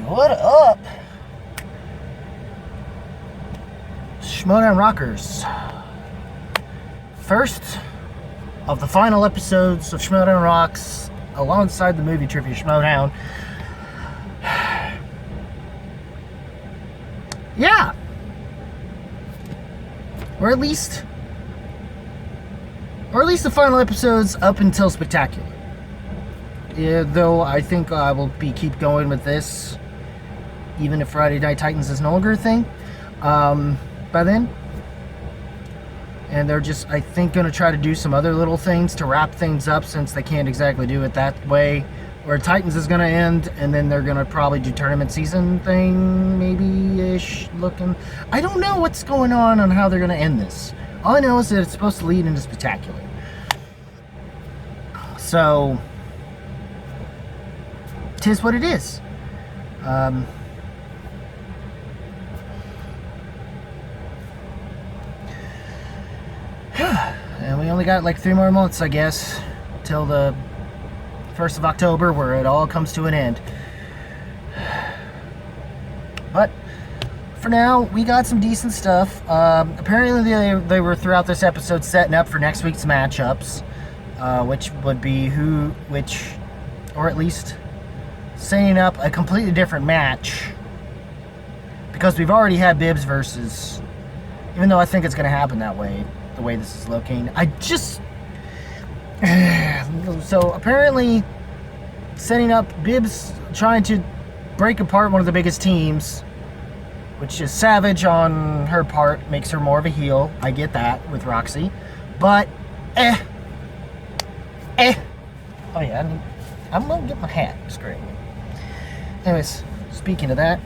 what up? Schmoedown Rockers. First of the final episodes of Schmoedown Rocks, alongside the movie trivia Schmoedown. Yeah. Or at least the final episodes up until Spectacular. Yeah, though I think I will keep going with this, even if Friday Night Titans is no longer a thing by then. And they're just, I think, going to try to do some other little things to wrap things up, since they can't exactly do it that way, where Titans is going to end, and then they're going to probably do tournament season thing, maybe-ish looking. I don't know what's going on how they're going to end this. All I know is that it's supposed to lead into Spectacular. So, 'tis what it is. And we only got like 3 more months, I guess, till the 1st of October, where it all comes to an end. But for now, we got some decent stuff. Apparently they were throughout this episode setting up for next week's matchups, which would be or at least setting up a completely different match, because we've already had Bibbs versus, even though I think it's going to happen that way, the way this is looking. So apparently setting up Bibbs trying to break apart one of the biggest teams, which is savage on her part, makes her more of a heel. I get that with Roxy, but oh yeah, I'm gonna get my hat straight. Anyways, speaking of that,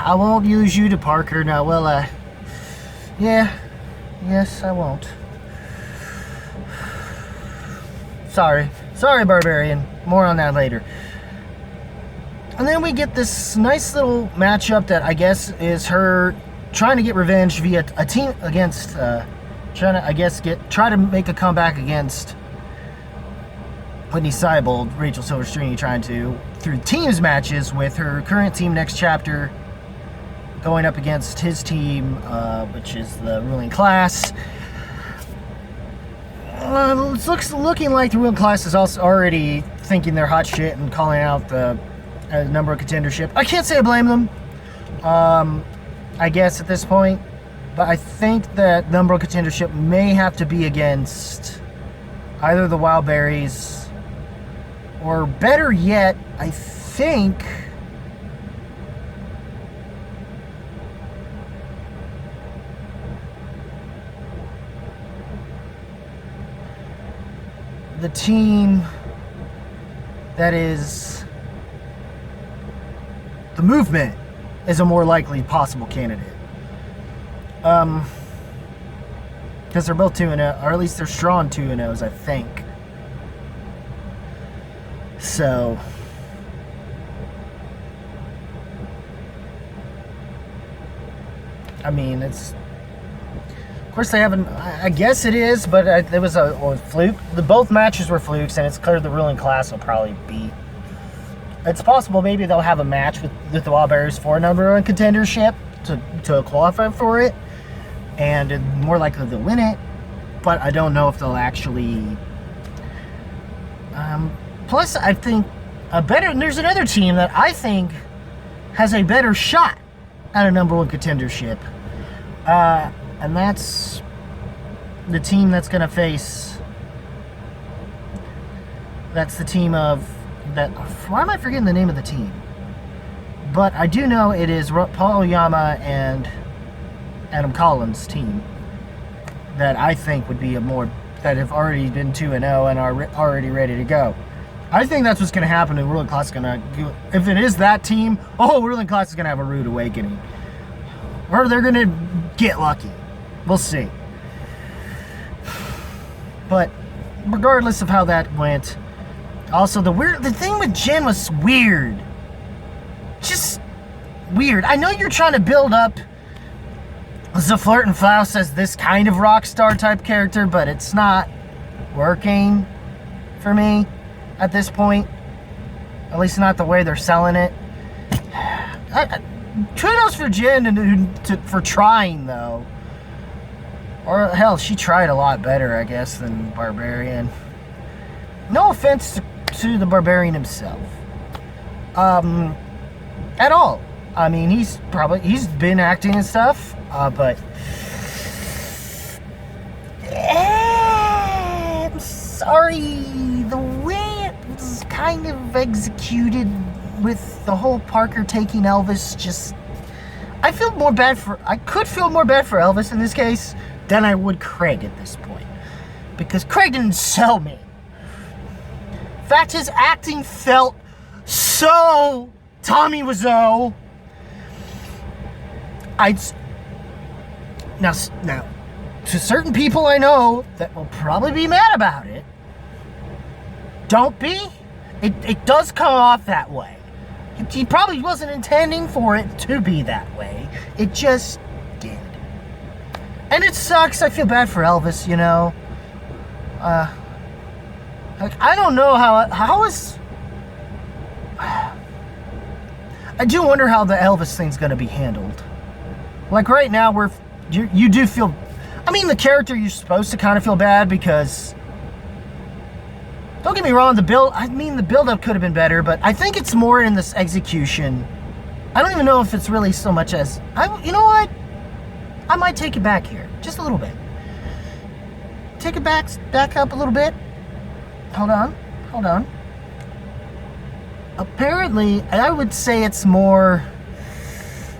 I won't use you to Parker now, will I? Yes, I won't. Sorry, Barbarian. More on that later. And then we get this nice little matchup that I guess is her trying to get revenge via a team against, try to make a comeback against Whitney Seibold, Rachel Silverstream, trying to, through teams matches with her current team Next Chapter, going up against his team, which is the ruling class. It's looking like the ruling class is also already thinking they're hot shit and calling out the number of contendership. I can't say I blame them, I guess, at this point. But I think that number of contendership may have to be against either the Wildberries, or better yet, I think the team that is the Movement is a more likely possible candidate. Because they're both 2-0, or at least they're strong 2-0s, I think. So, I mean, it's, of course they haven't, I guess it is, but it was a fluke. Both matches were flukes, and it's clear the ruling class will probably beat. It's possible maybe they'll have a match with the Wildberries for a number one contendership to qualify for it, and more likely they'll win it, but I don't know if they'll actually. Plus, I think there's another team that I think has a better shot at a number one contendership, and that's the team that's going to face. That's the team of that. Why am I forgetting the name of the team? But I do know it is Paul Oyama and Adam Collins' team that I think would be that have already been 2-0 and are already ready to go. I think that's what's going to happen, and Ruling Class is going to, if it is that team, Ruling Class is going to have a rude awakening. Or they're going to get lucky. We'll see. But regardless of how that went, also the thing with Jen was weird. Just weird. I know you're trying to build up Zaflirt and Faust as this kind of rock star type character, but it's not working for me at this point. At least not the way they're selling it. Kudos for Jen for trying, though. Or, hell, she tried a lot better, I guess, than Barbarian. No offense to the Barbarian himself. At all. I mean, he's been acting and stuff, but... I'm sorry, the way it was kind of executed with the whole Parker taking Elvis, just... I could feel more bad for Elvis in this case than I would Craig at this point. Because Craig didn't sell me. In fact, his acting felt so Tommy Wiseau. Now, to certain people I know that will probably be mad about it, don't be. It does come off that way. He probably wasn't intending for it to be that way. It just did. And it sucks. I feel bad for Elvis, you know. Like, I don't know how is... I do wonder how the Elvis thing's going to be handled. Like, right now, you do feel... I mean, the character, you're supposed to kind of feel bad because... Don't get me wrong, the build-up could have been better, but I think it's more in this execution. I don't even know if it's really so much as... you know what? I might take it back here. Just a little bit. Take it back up a little bit. Hold on. Apparently, I would say it's more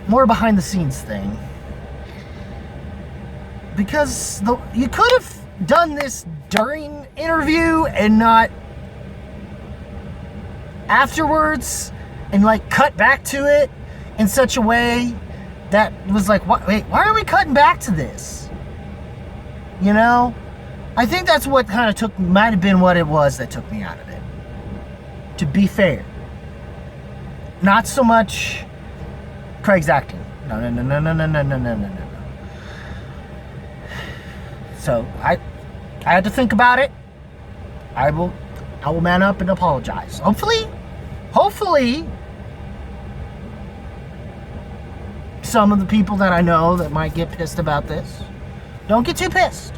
behind the scenes thing. Because you could have done this during interview and not afterwards, and like cut back to it in such a way that was like, wait, why are we cutting back to this? You know? I think that's what kind of might have been what it was that took me out of it. To be fair. Not so much Craig's acting. No. So I had to think about it. I will man up and apologize. Hopefully some of the people that I know that might get pissed about this don't get too pissed.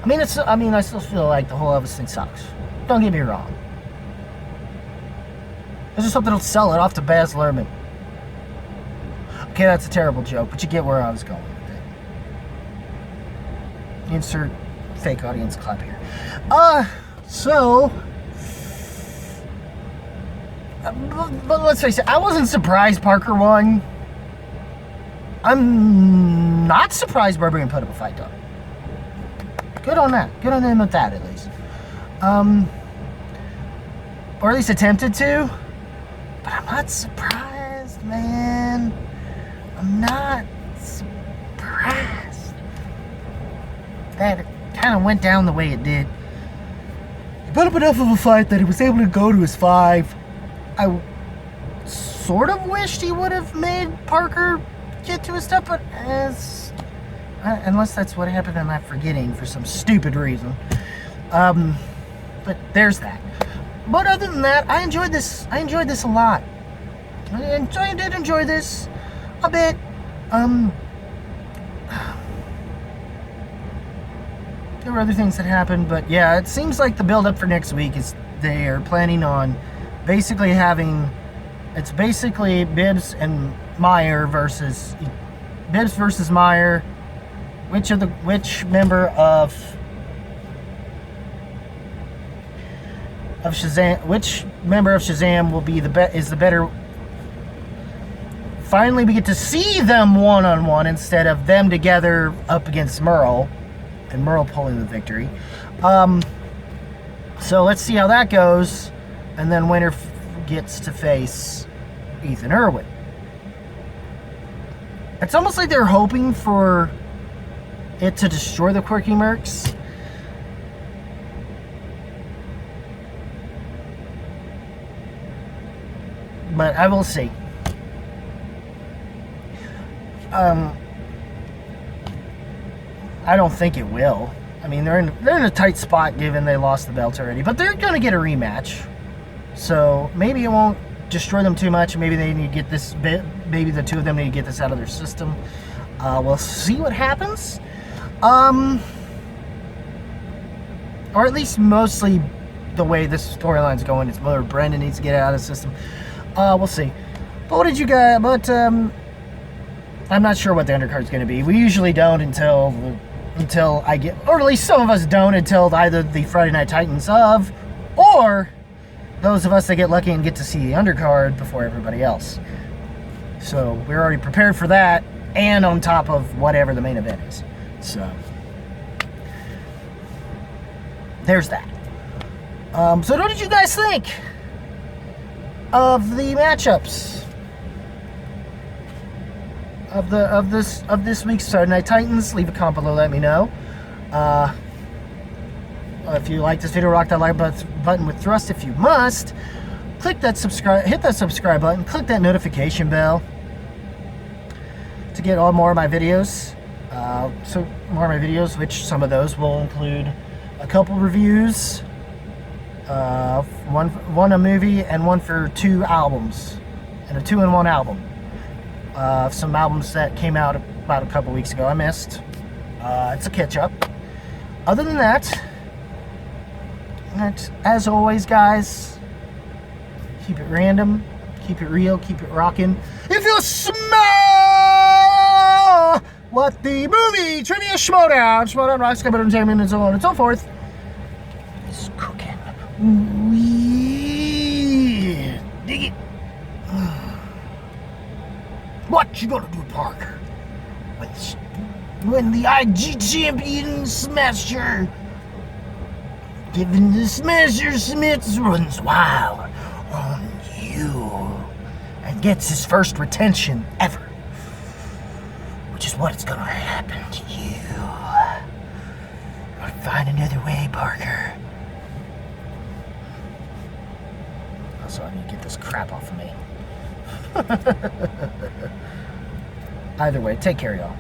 I still feel like the whole Elvis thing sucks. Don't get me wrong. This is something that'll sell it off to Baz Luhrmann. Okay, that's a terrible joke, but you get where I was going with it. Insert fake audience clap here. But let's face it, I wasn't surprised Parker won. I'm not surprised Barbarian put up a fight, though. Good on that. Good on him with that, at least. Or at least attempted to. But I'm not surprised, man. I'm not surprised that it kind of went down the way it did. He put up enough of a fight that he was able to go to his 5. I sort of wished he would have made Parker get to his stuff, but unless that's what happened, I'm not forgetting for some stupid reason. But there's that. But other than that, I enjoyed this a lot. I did enjoy this a bit. There were other things that happened, but yeah, it seems like the build-up for next week is they are planning on basically it's basically Bibbs and Meyer versus Meyer. Which member of Shazam? Which member of Shazam will be is the better? Finally, we get to see them one-on-one instead of them together up against Merle, and Merle pulling the victory. So let's see how that goes, and then winner gets to face Ethan Irwin. It's almost like they're hoping for it to destroy the Quirky Mercs. But I will see. I don't think it will. I mean, they're in a tight spot given they lost the belt already, but they're going to get a rematch. So maybe it won't destroy them too much. Maybe they need to get this bit. Maybe the two of them need to get this out of their system. We'll see what happens. Or at least mostly the way this storyline's going. It's more Brendan needs to get it out of the system. We'll see. But what did you guys? But I'm not sure what the undercard's going to be. We usually don't until I get, or at least some of us don't until either the Friday Night Titans of, or those of us that get lucky and get to see the undercard before everybody else. So we're already prepared for that, and on top of whatever the main event is. So there's that. So what did you guys think of the matchups of this week's Saturday Night Titans? Leave a comment below, let me know. If you like this video, rock that like button with thrust if you must. Click that subscribe, hit that subscribe button, click that notification bell to get all more of my videos. So more of my videos, which some of those will include a couple reviews, one a movie and one for 2 albums, and a 2-in-1 album. Some albums that came out about a couple weeks ago I missed. It's a catch up. Other than that, as always, guys, keep it random, keep it real, keep it rocking. If you smell what the movie trivia Schmoedown rocks, coming entertainment, and so on and so forth is cooking. We dig it. What you gonna do, Parker, when the IG champion Smasher, giving the Smasher Smiths runs wild on you and gets his first retention ever, which is what's gonna happen to you. I'll find another way, Parker. Also, I need to get this crap off of me. Either way, take care, y'all.